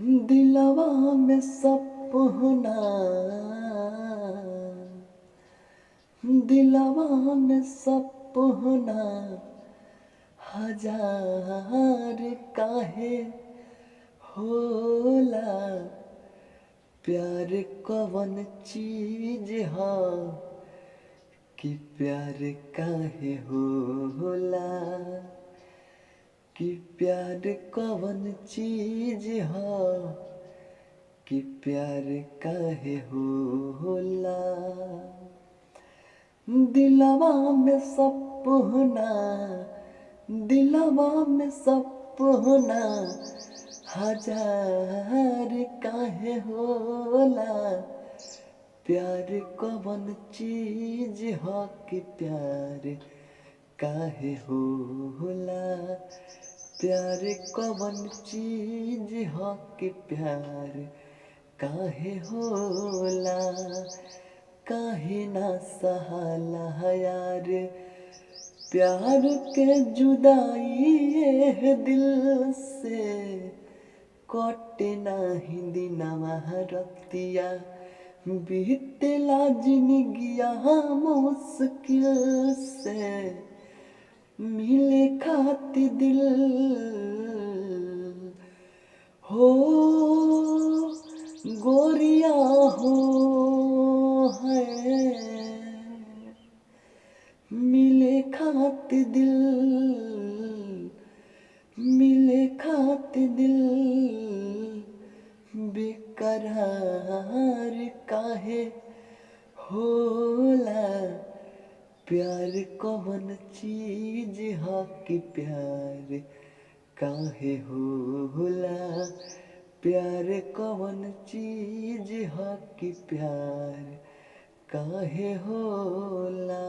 दिलवा में सपना, दिलवा में सपना हजार काहे होला। प्यार कवन चीज ह कि प्यार काहे होला। कि प्यार कवन चीज ह कि प्यार काहे होला। दिलवा में सपना, दिलवा में सपना हजार काहे होला। प्यार कवन चीज ह कि प्यार काहे होला। प्यार कवन चीज ह कि प्यार काहे होला। काहे ना सहाला यार प्यार के जुदाई ये दिल से। कटे नाही दिनवा रतिया बीतेला जिंदगिया मुश्किल से। मिले खातिर दिल हो गोरिया हो है। मिले खातिर दिल, मिले खातिर दिल बेकरार काहे होला। प्यार कवन चीज ह कि प्यार काहे होला। प्यार कवन चीज ह कि प्यार काहे होला।